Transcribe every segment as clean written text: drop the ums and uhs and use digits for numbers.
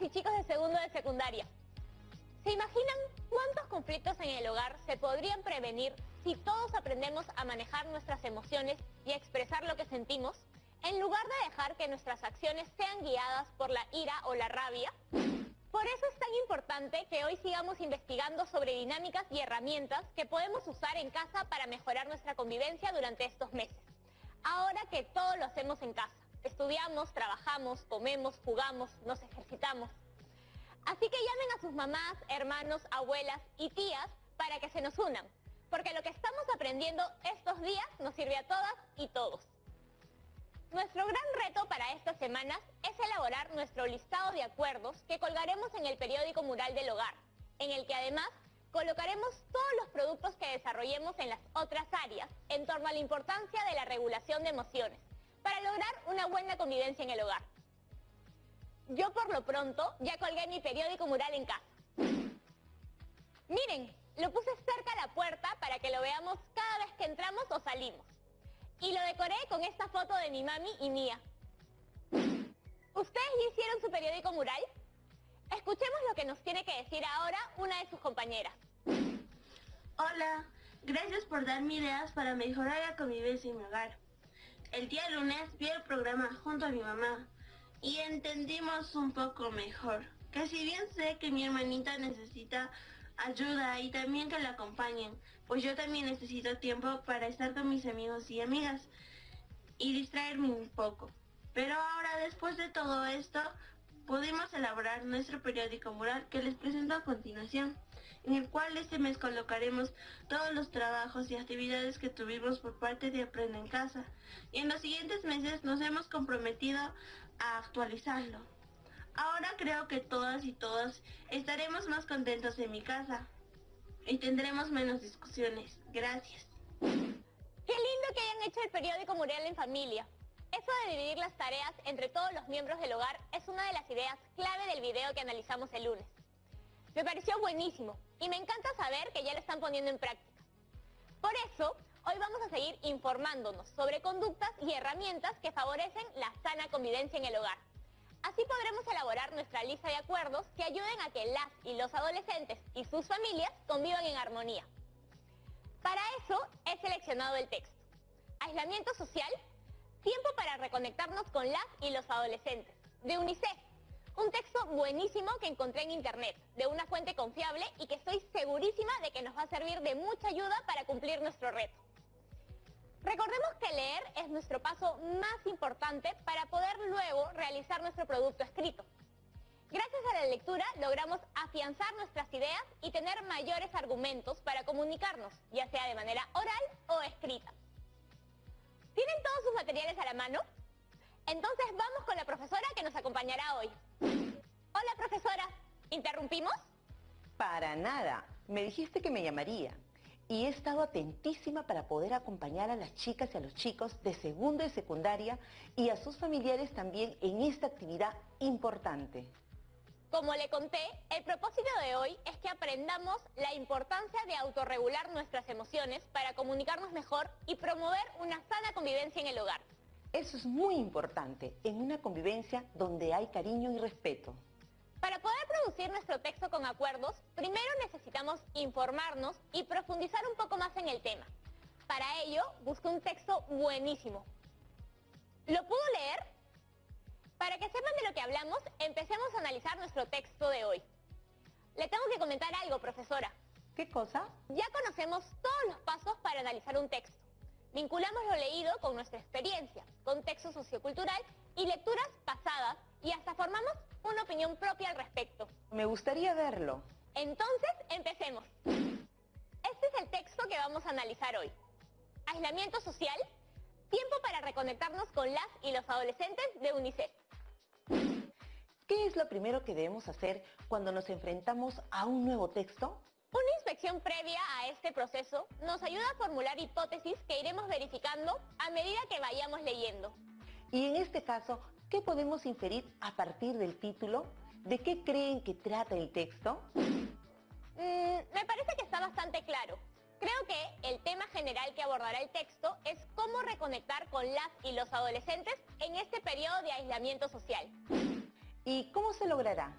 y chicos de segundo de secundaria. ¿Se imaginan cuántos conflictos en el hogar se podrían prevenir si todos aprendemos a manejar nuestras emociones y a expresar lo que sentimos, en lugar de dejar que nuestras acciones sean guiadas por la ira o la rabia? Por eso es tan importante que hoy sigamos investigando sobre dinámicas y herramientas que podemos usar en casa para mejorar nuestra convivencia durante estos meses. Ahora que todo lo hacemos en casa, estudiamos, trabajamos, comemos, jugamos, nos ejercitamos. Así que llamen a sus mamás, hermanos, abuelas y tías para que se nos unan, porque lo que estamos aprendiendo estos días nos sirve a todas y todos. Nuestro gran reto para estas semanas es elaborar nuestro listado de acuerdos que colgaremos en el periódico mural del hogar, en el que además colocaremos todos los productos que desarrollemos en las otras áreas en torno a la importancia de la regulación de emociones, para lograr una buena convivencia en el hogar. Yo por lo pronto ya colgué mi periódico mural en casa. Miren, lo puse cerca a la puerta para que lo veamos cada vez que entramos o salimos. Y lo decoré con esta foto de mi mami y mía. ¿Ustedes ya hicieron su periódico mural? Escuchemos lo que nos tiene que decir ahora una de sus compañeras. Hola, gracias por darme ideas para mejorar la convivencia en mi hogar. El día lunes vi el programa junto a mi mamá y entendimos un poco mejor que si bien sé que mi hermanita necesita ayuda y también que la acompañen, pues yo también necesito tiempo para estar con mis amigos y amigas y distraerme un poco. Pero ahora, después de todo esto, pudimos elaborar nuestro periódico mural que les presento a continuación, en el cual este mes colocaremos todos los trabajos y actividades que tuvimos por parte de Aprende en Casa, y en los siguientes meses nos hemos comprometido a actualizarlo. Ahora creo que todas y todos estaremos más contentos en mi casa y tendremos menos discusiones. Gracias. ¡Qué lindo que hayan hecho el periódico mural en familia! Eso de dividir las tareas entre todos los miembros del hogar es una de las ideas clave del video que analizamos el lunes. Me pareció buenísimo y me encanta saber que ya lo están poniendo en práctica. Por eso, hoy vamos a seguir informándonos sobre conductas y herramientas que favorecen la sana convivencia en el hogar. Así podremos elaborar nuestra lista de acuerdos que ayuden a que las y los adolescentes y sus familias convivan en armonía. Para eso he seleccionado el texto: Aislamiento social, tiempo para reconectarnos con las y los adolescentes, de UNICEF. Un texto buenísimo que encontré en internet, de una fuente confiable y que estoy segurísima de que nos va a servir de mucha ayuda para cumplir nuestro reto. Recordemos que leer es nuestro paso más importante para poder luego realizar nuestro producto escrito. Gracias a la lectura logramos afianzar nuestras ideas y tener mayores argumentos para comunicarnos, ya sea de manera oral o escrita. ¿Tienen todos sus materiales a la mano? Entonces vamos con la profesora que nos acompañará hoy. Hola profesora, ¿interrumpimos? Para nada, me dijiste que me llamaría. Y he estado atentísima para poder acompañar a las chicas y a los chicos de segundo y secundaria y a sus familiares también en esta actividad importante. Como le conté, el propósito de hoy es que aprendamos la importancia de autorregular nuestras emociones para comunicarnos mejor y promover una sana convivencia en el hogar. Eso es muy importante en una convivencia donde hay cariño y respeto. Para poder producir nuestro texto con acuerdos, primero necesitamos informarnos y profundizar un poco más en el tema. Para ello, busqué un texto buenísimo. ¿Lo puedo leer? Para que sepan de lo que hablamos, empecemos a analizar nuestro texto de hoy. Le tengo que comentar algo, profesora. ¿Qué cosa? Ya conocemos todos los pasos para analizar un texto. Vinculamos lo leído con nuestra experiencia, contexto sociocultural y lecturas pasadas, y hasta formamos una opinión propia al respecto. Me gustaría verlo. Entonces, empecemos. Este es el texto que vamos a analizar hoy. Aislamiento social, tiempo para reconectarnos con las y los adolescentes, de UNICEF. ¿Qué es lo primero que debemos hacer cuando nos enfrentamos a un nuevo texto? Una inspección previa a este proceso nos ayuda a formular hipótesis que iremos verificando a medida que vayamos leyendo. Y en este caso, ¿qué podemos inferir a partir del título? ¿De qué creen que trata el texto? Me parece que está bastante claro. Creo que el tema general que abordará el texto es cómo reconectar con las y los adolescentes en este periodo de aislamiento social. ¿Y cómo se logrará?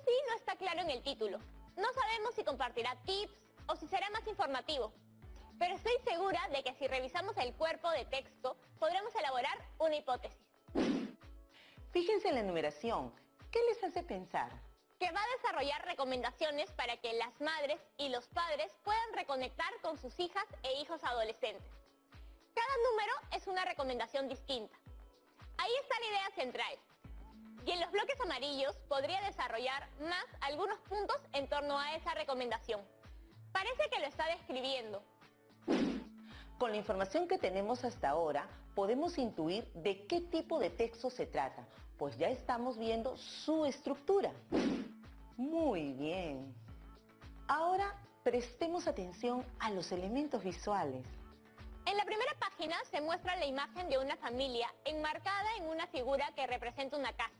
sí no está claro en el título. No sabemos si compartirá tips o si será más informativo. Pero estoy segura de que si revisamos el cuerpo de texto, podremos elaborar una hipótesis. Fíjense en la numeración. ¿Qué les hace pensar? Que va a desarrollar recomendaciones para que las madres y los padres puedan reconectar con sus hijas e hijos adolescentes. Cada número es una recomendación distinta. Ahí está la idea central. Y en los bloques amarillos podría desarrollar más algunos puntos en torno a esa recomendación. Parece que lo está describiendo. Con la información que tenemos hasta ahora, podemos intuir de qué tipo de texto se trata, pues ya estamos viendo su estructura. Muy bien. Ahora prestemos atención a los elementos visuales. En la primera página se muestra la imagen de una familia enmarcada en una figura que representa una casa.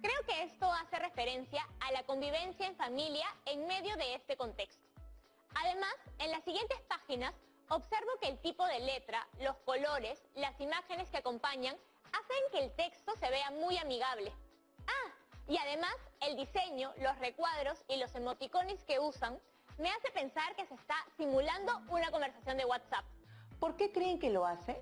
Creo que esto hace referencia a la convivencia en familia en medio de este contexto. Además, en las siguientes páginas observo que el tipo de letra, los colores, las imágenes que acompañan hacen que el texto se vea muy amigable. Y además el diseño, los recuadros y los emoticones que usan me hace pensar que se está simulando una conversación de WhatsApp. ¿Por qué creen que lo hace?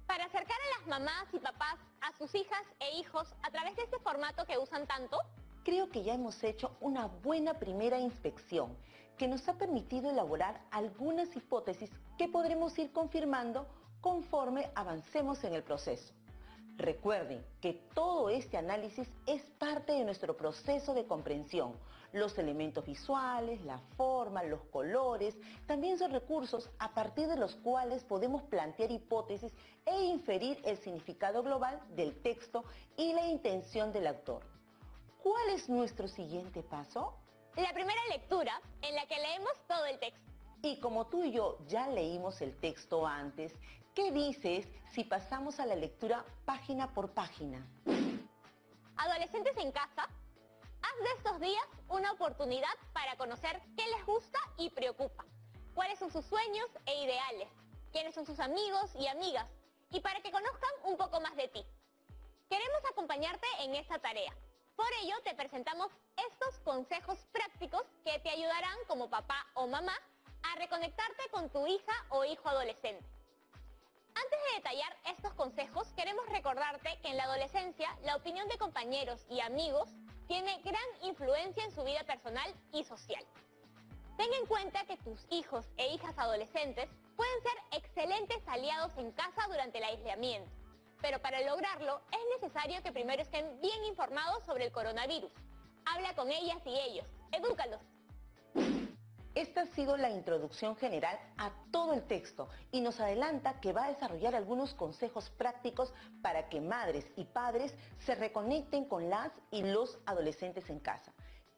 Para acercar a las mamás y papás a sus hijas e hijos a través de este formato que usan tanto. Creo que ya hemos hecho una buena primera inspección que nos ha permitido elaborar algunas hipótesis que podremos ir confirmando conforme avancemos en el proceso. Recuerden que todo este análisis es parte de nuestro proceso de comprensión. Los elementos visuales, la forma, los colores, también son recursos a partir de los cuales podemos plantear hipótesis e inferir el significado global del texto y la intención del autor. ¿Cuál es nuestro siguiente paso? La primera lectura, en la que leemos todo el texto. Y como tú y yo ya leímos el texto antes, ¿qué dices si pasamos a la lectura página por página? Adolescentes en casa, haz de estos días una oportunidad para conocer qué les gusta y preocupa, cuáles son sus sueños e ideales, quiénes son sus amigos y amigas, y para que conozcan un poco más de ti. Queremos acompañarte en esta tarea. Por ello te presentamos estos consejos prácticos que te ayudarán como papá o mamá a reconectarte con tu hija o hijo adolescente. Antes de detallar estos consejos, queremos recordarte que en la adolescencia la opinión de compañeros y amigos tiene gran influencia en su vida personal y social. Ten en cuenta que tus hijos e hijas adolescentes pueden ser excelentes aliados en casa durante el aislamiento, pero para lograrlo es necesario que primero estén bien informados sobre el coronavirus. Habla con ellas y ellos, edúcalos. Esta ha sido la introducción general a todo el texto y nos adelanta que va a desarrollar algunos consejos prácticos para que madres y padres se reconecten con las y los adolescentes en casa.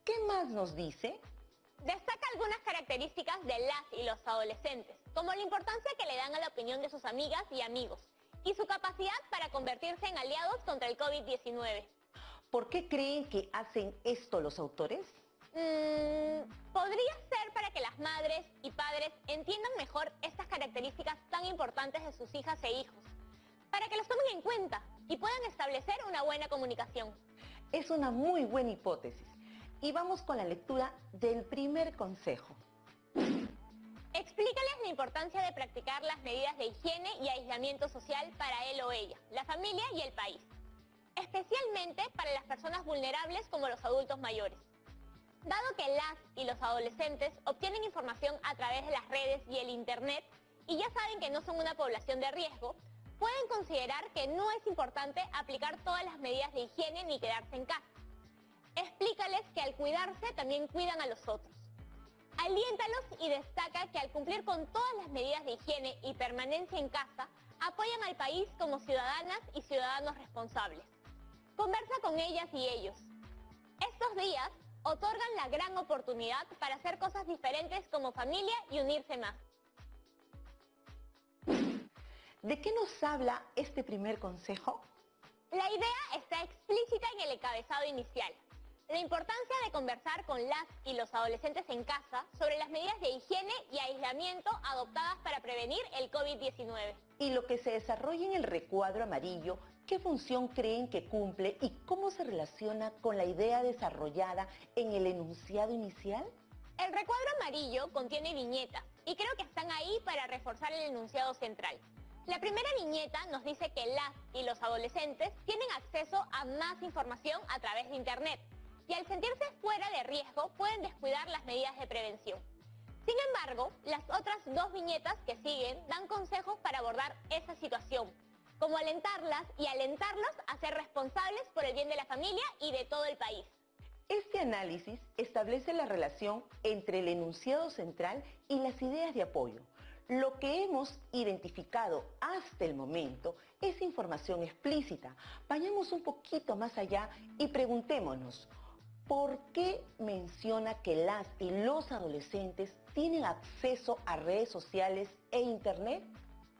¿Qué más nos dice? Destaca algunas características de las y los adolescentes, como la importancia que le dan a la opinión de sus amigas y amigos, y su capacidad para convertirse en aliados contra el COVID-19. ¿Por qué creen que hacen esto los autores? Podría ser para que las madres y padres entiendan mejor estas características tan importantes de sus hijas e hijos, para que los tomen en cuenta y puedan establecer una buena comunicación. Es una muy buena hipótesis. Y vamos con la lectura del primer consejo. Explícales la importancia de practicar las medidas de higiene y aislamiento social para él o ella, la familia y el país, especialmente para las personas vulnerables como los adultos mayores. Dado que las y los adolescentes obtienen información a través de las redes y el internet y ya saben que no son una población de riesgo, pueden considerar que no es importante aplicar todas las medidas de higiene ni quedarse en casa. Explícales que al cuidarse también cuidan a los otros. Aliéntalos y destaca que al cumplir con todas las medidas de higiene y permanencia en casa, apoyan al país como ciudadanas y ciudadanos responsables. Conversa con ellas y ellos. Estos días otorgan la gran oportunidad para hacer cosas diferentes como familia y unirse más. ¿De qué nos habla este primer consejo? La idea está explícita en el encabezado inicial. La importancia de conversar con las y los adolescentes en casa sobre las medidas de higiene y aislamiento adoptadas para prevenir el COVID-19. Y lo que se desarrolla en el recuadro amarillo, ¿Qué función creen que cumple y cómo se relaciona con la idea desarrollada en el enunciado inicial? El recuadro amarillo contiene viñetas y creo que están ahí para reforzar el enunciado central. La primera viñeta nos dice que las y los adolescentes tienen acceso a más información a través de Internet y al sentirse fuera de riesgo pueden descuidar las medidas de prevención. Sin embargo, las otras dos viñetas que siguen dan consejos para abordar esa situación, como alentarlas y alentarlos a ser responsables por el bien de la familia y de todo el país. Este análisis establece la relación entre el enunciado central y las ideas de apoyo. Lo que hemos identificado hasta el momento es información explícita. Vayamos un poquito más allá y preguntémonos, ¿por qué menciona que las y los adolescentes tienen acceso a redes sociales e Internet?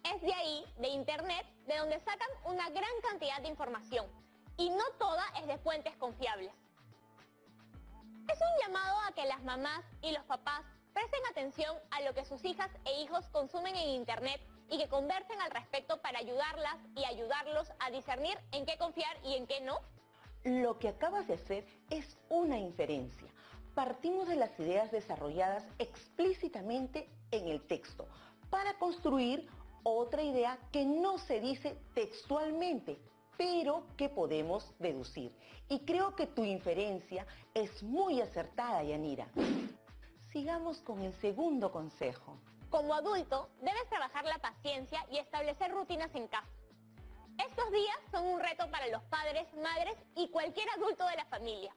Es de ahí, de Internet, de donde sacan una gran cantidad de información, y no toda es de fuentes confiables. Es un llamado a que las mamás y los papás presten atención a lo que sus hijas e hijos consumen en Internet y que conversen al respecto para ayudarlas y ayudarlos a discernir en qué confiar y en qué no. Lo que acabas de hacer es una inferencia. Partimos de las ideas desarrolladas explícitamente en el texto para construir otra idea que no se dice textualmente, pero que podemos deducir. Y creo que tu inferencia es muy acertada, Yanira. Sigamos con el segundo consejo. Como adulto, debes trabajar la paciencia y establecer rutinas en casa. Estos días son un reto para los padres, madres y cualquier adulto de la familia.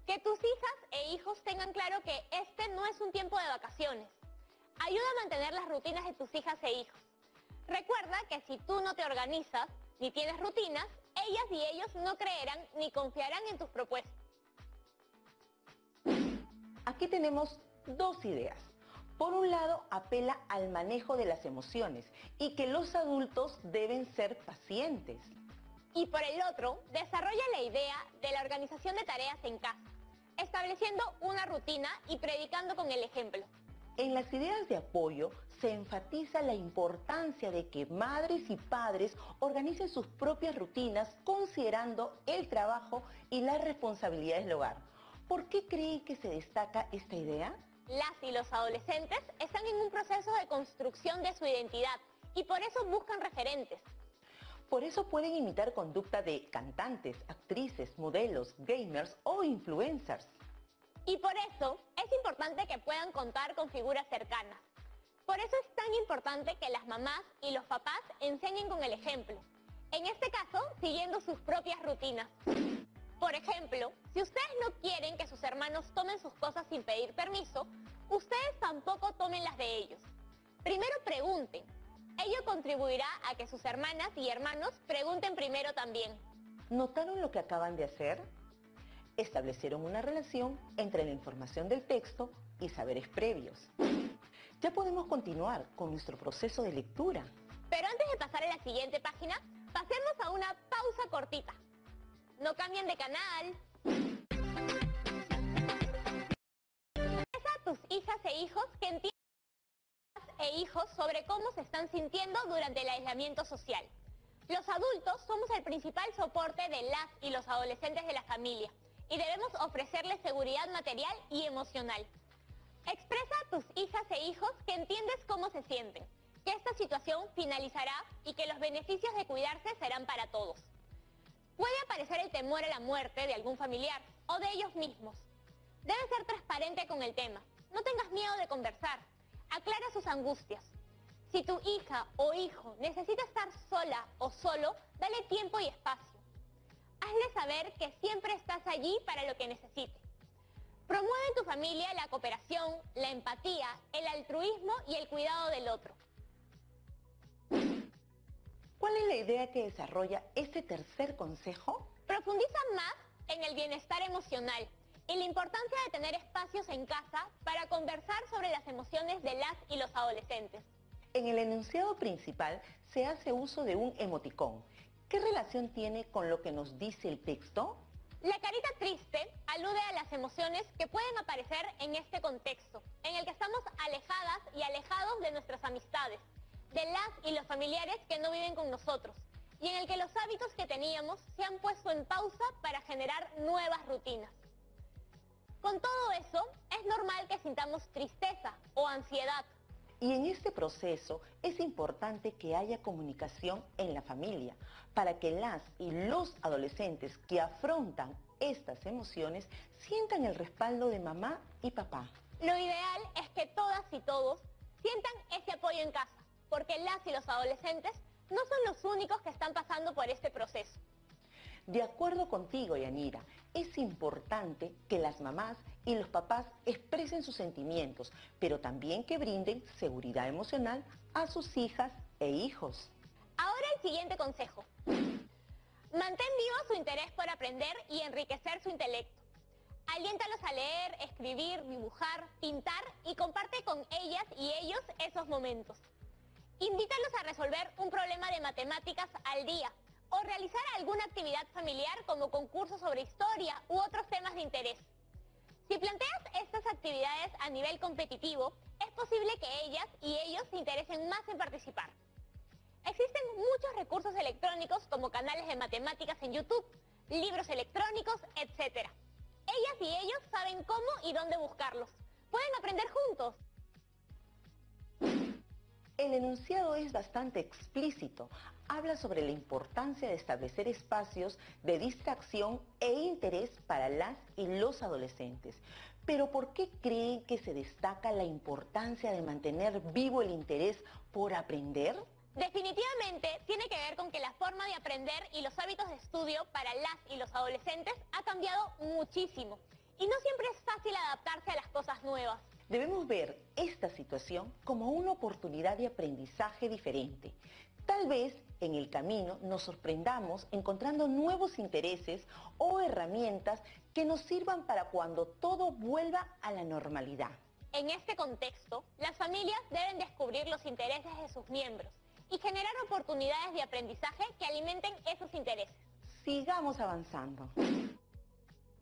Que tus hijas e hijos tengan claro que este no es un tiempo de vacaciones. Ayuda a mantener las rutinas de tus hijas e hijos. Recuerda que si tú no te organizas ni tienes rutinas, ellas y ellos no creerán ni confiarán en tus propuestas. Aquí tenemos dos ideas. Por un lado, apela al manejo de las emociones y que los adultos deben ser pacientes. Y por el otro, desarrolla la idea de la organización de tareas en casa, estableciendo una rutina y predicando con el ejemplo. En las ideas de apoyo se enfatiza la importancia de que madres y padres organicen sus propias rutinas considerando el trabajo y las responsabilidades del hogar. ¿Por qué cree que se destaca esta idea? Las y los adolescentes están en un proceso de construcción de su identidad y por eso buscan referentes. Por eso pueden imitar conducta de cantantes, actrices, modelos, gamers o influencers. Y por eso es importante que puedan contar con figuras cercanas. Por eso es tan importante que las mamás y los papás enseñen con el ejemplo. En este caso, siguiendo sus propias rutinas. Por ejemplo, si ustedes no quieren que sus hermanos tomen sus cosas sin pedir permiso, ustedes tampoco tomen las de ellos. Primero pregunten. Ello contribuirá a que sus hermanas y hermanos pregunten primero también. ¿Notaron lo que acaban de hacer? Establecieron una relación entre la información del texto y saberes previos. Ya podemos continuar con nuestro proceso de lectura. Pero antes de pasar a la siguiente página, pasemos a una pausa cortita. No cambien de canal. Expresa a tus hijas e hijos que entiendan sobre cómo se están sintiendo durante el aislamiento social. Los adultos somos el principal soporte de las y los adolescentes de la familia y debemos ofrecerles seguridad material y emocional. Expresa a tus hijas e hijos que entiendes cómo se sienten, que esta situación finalizará y que los beneficios de cuidarse serán para todos. Puede aparecer el temor a la muerte de algún familiar o de ellos mismos. Debes ser transparente con el tema. No tengas miedo de conversar. Aclara sus angustias. Si tu hija o hijo necesita estar sola o solo, dale tiempo y espacio. Hazle saber que siempre estás allí para lo que necesite. Promueve en tu familia la cooperación, la empatía, el altruismo y el cuidado del otro. ¿Cuál es la idea que desarrolla este tercer consejo? Profundiza más en el bienestar emocional y la importancia de tener espacios en casa para conversar sobre las emociones de las y los adolescentes. En el enunciado principal se hace uso de un emoticón. ¿Qué relación tiene con lo que nos dice el texto? La carita triste alude a las emociones que pueden aparecer en este contexto, en el que estamos alejadas y alejados de nuestras amistades, de las y los familiares que no viven con nosotros, y en el que los hábitos que teníamos se han puesto en pausa para generar nuevas rutinas. Con todo eso, es normal que sintamos tristeza o ansiedad. Y en este proceso es importante que haya comunicación en la familia para que las y los adolescentes que afrontan estas emociones sientan el respaldo de mamá y papá. Lo ideal es que todas y todos sientan ese apoyo en casa, porque las y los adolescentes no son los únicos que están pasando por este proceso. De acuerdo contigo, Yanira, es importante que las mamás y los papás expresen sus sentimientos, pero también que brinden seguridad emocional a sus hijas e hijos. Ahora el siguiente consejo. Mantén vivo su interés por aprender y enriquecer su intelecto. Aliéntalos a leer, escribir, dibujar, pintar y comparte con ellas y ellos esos momentos. Invítalos a resolver un problema de matemáticas al día o realizar alguna actividad familiar como concursos sobre historia u otros temas de interés. Si planteas estas actividades a nivel competitivo, es posible que ellas y ellos se interesen más en participar. Existen muchos recursos electrónicos como canales de matemáticas en YouTube, libros electrónicos, etc. Ellas y ellos saben cómo y dónde buscarlos. Pueden aprender juntos. El enunciado es bastante explícito. Habla sobre la importancia de establecer espacios de distracción e interés para las y los adolescentes. Pero ¿por qué creen que se destaca la importancia de mantener vivo el interés por aprender? Definitivamente tiene que ver con que la forma de aprender y los hábitos de estudio para las y los adolescentes ha cambiado muchísimo. Y no siempre es fácil adaptarse a las cosas nuevas. Debemos ver esta situación como una oportunidad de aprendizaje diferente. Tal vez en el camino nos sorprendamos encontrando nuevos intereses o herramientas que nos sirvan para cuando todo vuelva a la normalidad. En este contexto, las familias deben descubrir los intereses de sus miembros y generar oportunidades de aprendizaje que alimenten esos intereses. Sigamos avanzando.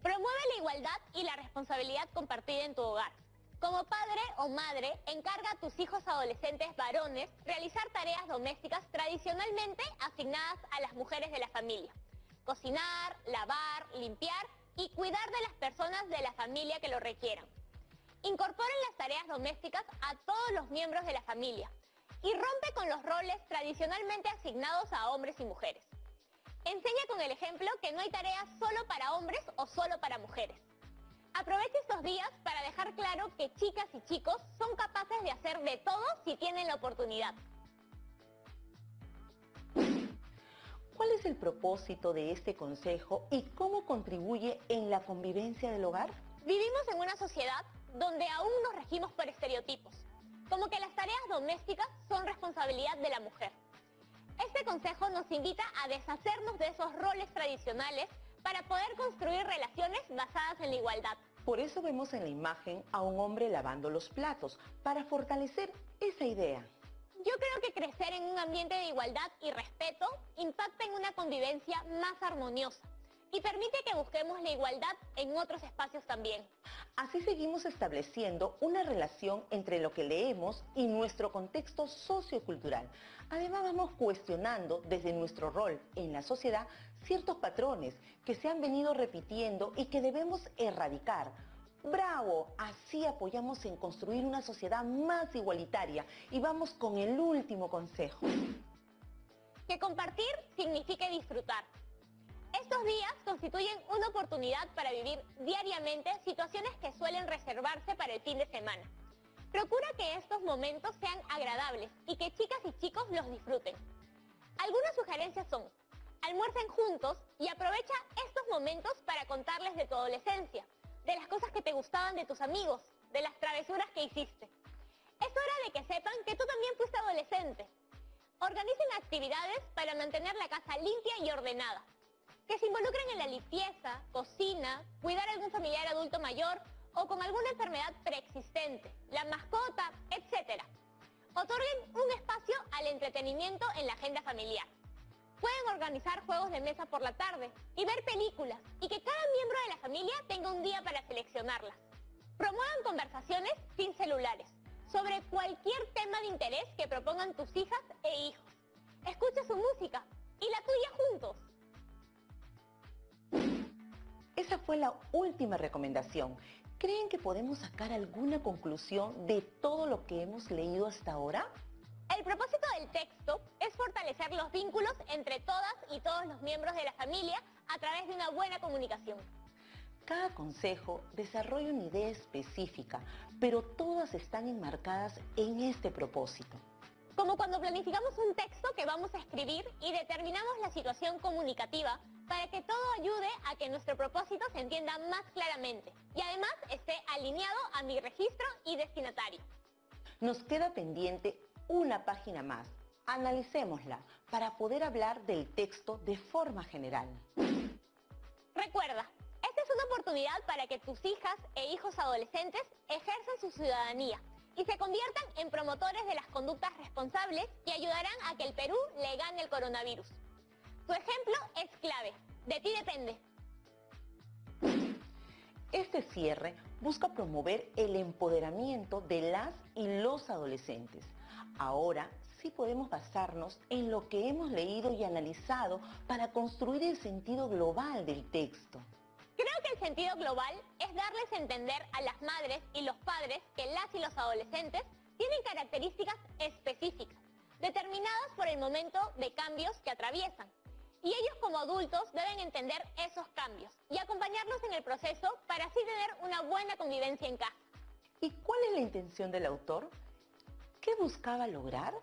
Promueve la igualdad y la responsabilidad compartida en tu hogar. Como padre o madre, encarga a tus hijos adolescentes varones realizar tareas domésticas tradicionalmente asignadas a las mujeres de la familia. Cocinar, lavar, limpiar y cuidar de las personas de la familia que lo requieran. Incorporen las tareas domésticas a todos los miembros de la familia y rompe con los roles tradicionalmente asignados a hombres y mujeres. Enseña con el ejemplo que no hay tareas solo para hombres o solo para mujeres. Aprovecha estos días para dejar claro que chicas y chicos son capaces de hacer de todo si tienen la oportunidad. ¿Cuál es el propósito de este consejo y cómo contribuye en la convivencia del hogar? Vivimos en una sociedad donde aún nos regimos por estereotipos, como que las tareas domésticas son responsabilidad de la mujer. Este consejo nos invita a deshacernos de esos roles tradicionales para poder construir relaciones basadas en la igualdad. Por eso vemos en la imagen a un hombre lavando los platos, para fortalecer esa idea. Yo creo que crecer en un ambiente de igualdad y respeto impacta en una convivencia más armoniosa y permite que busquemos la igualdad en otros espacios también. Así seguimos estableciendo una relación entre lo que leemos y nuestro contexto sociocultural. Además vamos cuestionando desde nuestro rol en la sociedad ciertos patrones que se han venido repitiendo y que debemos erradicar. ¡Bravo! Así apoyamos en construir una sociedad más igualitaria y vamos con el último consejo. Que compartir signifique disfrutar. Estos días constituyen una oportunidad para vivir diariamente situaciones que suelen reservarse para el fin de semana. Procura que estos momentos sean agradables y que chicas y chicos los disfruten. Algunas sugerencias son: almuercen juntos y aprovecha estos momentos para contarles de tu adolescencia, de las cosas que te gustaban de tus amigos, de las travesuras que hiciste. Es hora de que sepan que tú también fuiste adolescente. Organicen actividades para mantener la casa limpia y ordenada, que se involucren en la limpieza, cocina, cuidar a algún familiar adulto mayor o con alguna enfermedad preexistente, la mascota, etc. Otorguen un espacio al entretenimiento en la agenda familiar. Pueden organizar juegos de mesa por la tarde y ver películas, y que cada miembro de la familia tenga un día para seleccionarlas. Promuevan conversaciones sin celulares sobre cualquier tema de interés que propongan tus hijas e hijos. Escucha su música, y la tuya juntos. Esa fue la última recomendación. ¿Creen que podemos sacar alguna conclusión de todo lo que hemos leído hasta ahora? El propósito del texto es fortalecer los vínculos entre todas y todos los miembros de la familia a través de una buena comunicación. Cada consejo desarrolla una idea específica, pero todas están enmarcadas en este propósito. Como cuando planificamos un texto que vamos a escribir y determinamos la situación comunicativa para que todo ayude a que nuestro propósito se entienda más claramente y además esté alineado a mi registro y destinatario. Nos queda pendiente una página más. Analicémosla para poder hablar del texto de forma general. Recuerda, esta es una oportunidad para que tus hijas e hijos adolescentes ejerzan su ciudadanía y se conviertan en promotores de las conductas responsables que ayudarán a que el Perú le gane el coronavirus. Tu ejemplo es clave. De ti depende. Este cierre busca promover el empoderamiento de las y los adolescentes. Ahora sí podemos basarnos en lo que hemos leído y analizado para construir el sentido global del texto. Creo que el sentido global es darles a entender a las madres y los padres que las y los adolescentes tienen características específicas, determinadas por el momento de cambios que atraviesan. Y ellos como adultos deben entender esos cambios y acompañarlos en el proceso para así tener una buena convivencia en casa. ¿Y cuál es la intención del autor? ¿Qué buscaba lograr?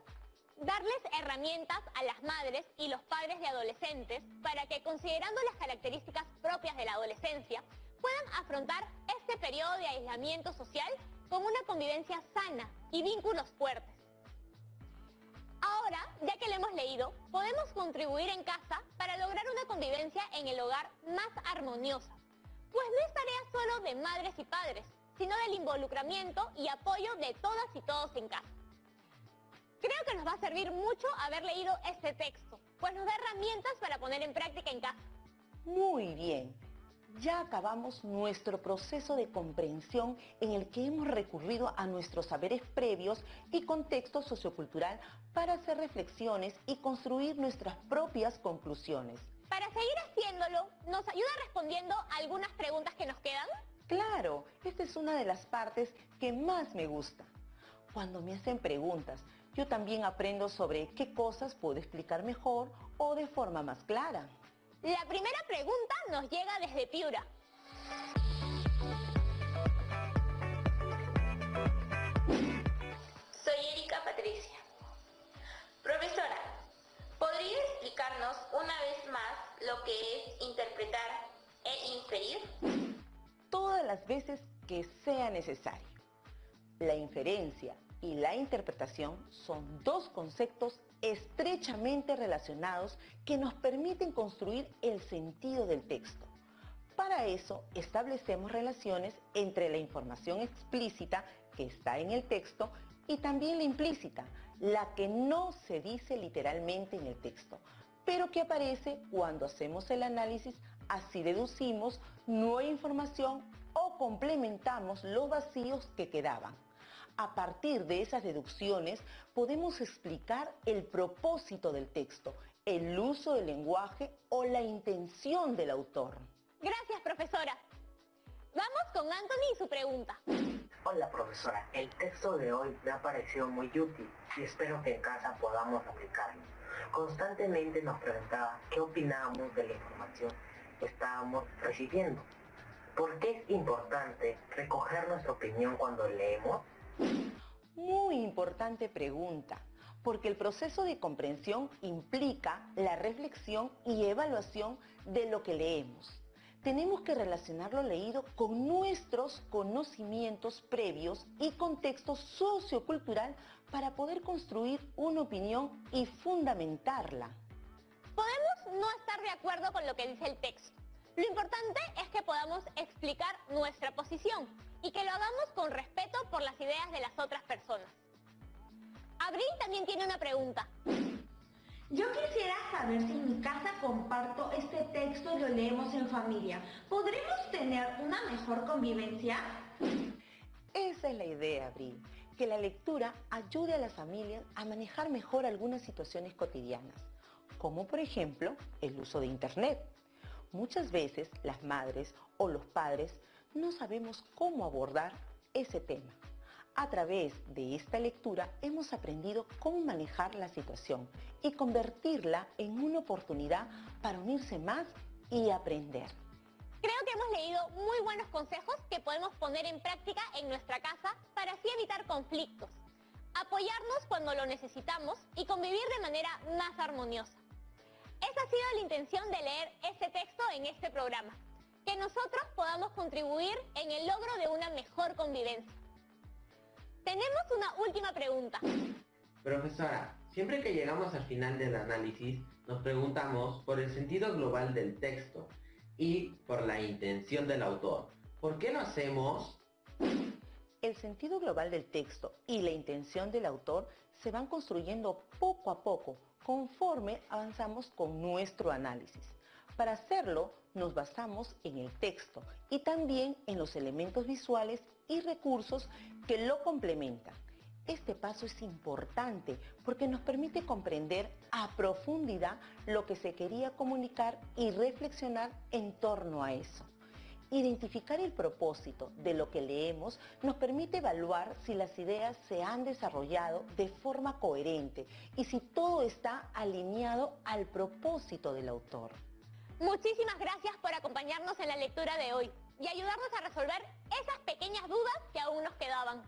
Darles herramientas a las madres y los padres de adolescentes para que, considerando las características propias de la adolescencia, puedan afrontar este periodo de aislamiento social con una convivencia sana y vínculos fuertes. Ahora, ya que lo hemos leído, podemos contribuir en casa para lograr una convivencia en el hogar más armoniosa, pues no es tarea solo de madres y padres, sino del involucramiento y apoyo de todas y todos en casa. Creo que nos va a servir mucho haber leído este texto, pues nos da herramientas para poner en práctica en casa. Muy bien. Ya acabamos nuestro proceso de comprensión en el que hemos recurrido a nuestros saberes previos y contexto sociocultural para hacer reflexiones y construir nuestras propias conclusiones. Para seguir haciéndolo, ¿nos ayuda respondiendo algunas preguntas que nos quedan? Claro, esta es una de las partes que más me gusta. Cuando me hacen preguntas, yo también aprendo sobre qué cosas puedo explicar mejor o de forma más clara. La primera pregunta nos llega desde Piura. Soy Erika Patricia. Profesora, ¿podría explicarnos una vez más lo que es interpretar e inferir? Todas las veces que sea necesario. La inferencia y la interpretación son dos conceptos estrechamente relacionados que nos permiten construir el sentido del texto. Para eso establecemos relaciones entre la información explícita que está en el texto y también la implícita, la que no se dice literalmente en el texto, pero que aparece cuando hacemos el análisis, así deducimos nueva información o complementamos los vacíos que quedaban. A partir de esas deducciones podemos explicar el propósito del texto, el uso del lenguaje o la intención del autor. Gracias, profesora. Vamos con Anthony y su pregunta. Hola, profesora. El texto de hoy me ha parecido muy útil y espero que en casa podamos aplicarlo. Constantemente nos preguntaba qué opinábamos de la información que estábamos recibiendo. ¿Por qué es importante recoger nuestra opinión cuando leemos? Muy importante pregunta, porque el proceso de comprensión implica la reflexión y evaluación de lo que leemos. Tenemos que relacionar lo leído con nuestros conocimientos previos y contexto sociocultural para poder construir una opinión y fundamentarla. Podemos no estar de acuerdo con lo que dice el texto. Lo importante es que podamos explicar nuestra posición y que lo hagamos con respeto por las ideas de las otras personas. Abril también tiene una pregunta. Yo quisiera saber si en mi casa comparto este texto y lo leemos en familia. ¿Podremos tener una mejor convivencia? Esa es la idea, Abril, que la lectura ayude a las familias a manejar mejor algunas situaciones cotidianas. como por ejemplo el uso de Internet. Muchas veces las madres o los padres no sabemos cómo abordar ese tema. A través de esta lectura hemos aprendido cómo manejar la situación y convertirla en una oportunidad para unirse más y aprender. Creo que hemos leído muy buenos consejos que podemos poner en práctica en nuestra casa para así evitar conflictos, apoyarnos cuando lo necesitamos y convivir de manera más armoniosa. Esa ha sido la intención de leer este texto en este programa, que nosotros podamos contribuir en el logro de una mejor convivencia. Tenemos una última pregunta. Profesora, siempre que llegamos al final del análisis, nos preguntamos por el sentido global del texto y por la intención del autor. ¿Por qué lo hacemos? El sentido global del texto y la intención del autor se van construyendo poco a poco conforme avanzamos con nuestro análisis. Para hacerlo, nos basamos en el texto y también en los elementos visuales y recursos que lo complementan. Este paso es importante porque nos permite comprender a profundidad lo que se quería comunicar y reflexionar en torno a eso. Identificar el propósito de lo que leemos nos permite evaluar si las ideas se han desarrollado de forma coherente y si todo está alineado al propósito del autor. Muchísimas gracias por acompañarnos en la lectura de hoy y ayudarnos a resolver esas pequeñas dudas que aún nos quedaban.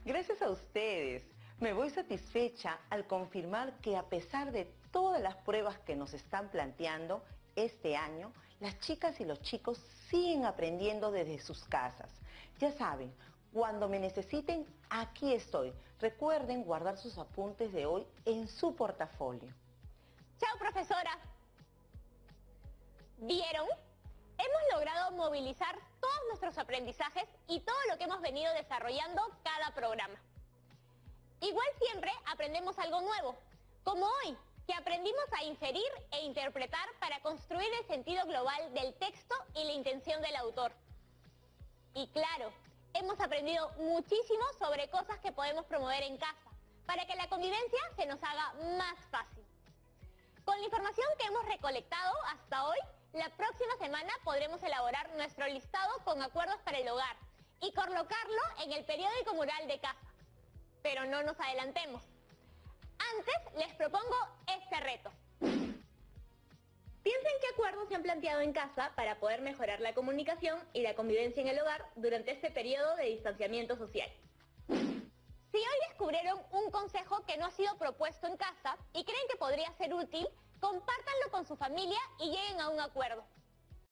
Gracias a ustedes. Me voy satisfecha al confirmar que a pesar de todas las pruebas que nos están planteando este año, las chicas y los chicos siguen aprendiendo desde sus casas. Ya saben, cuando me necesiten, aquí estoy. Recuerden guardar sus apuntes de hoy en su portafolio. Chao, profesora. ¿Vieron? Hemos logrado movilizar todos nuestros aprendizajes y todo lo que hemos venido desarrollando cada programa. Igual siempre aprendemos algo nuevo, como hoy, que aprendimos a inferir e interpretar para construir el sentido global del texto y la intención del autor. Y claro, hemos aprendido muchísimo sobre cosas que podemos promover en casa, para que la convivencia se nos haga más fácil. Con la información que hemos recolectado hasta hoy, la próxima semana podremos elaborar nuestro listado con acuerdos para el hogar y colocarlo en el periódico mural de casa. Pero no nos adelantemos. Antes les propongo este reto. Piensen qué acuerdos se han planteado en casa para poder mejorar la comunicación y la convivencia en el hogar durante este periodo de distanciamiento social. Si hoy descubrieron un consejo que no ha sido propuesto en casa y creen que podría ser útil, compártanlo con su familia y lleguen a un acuerdo.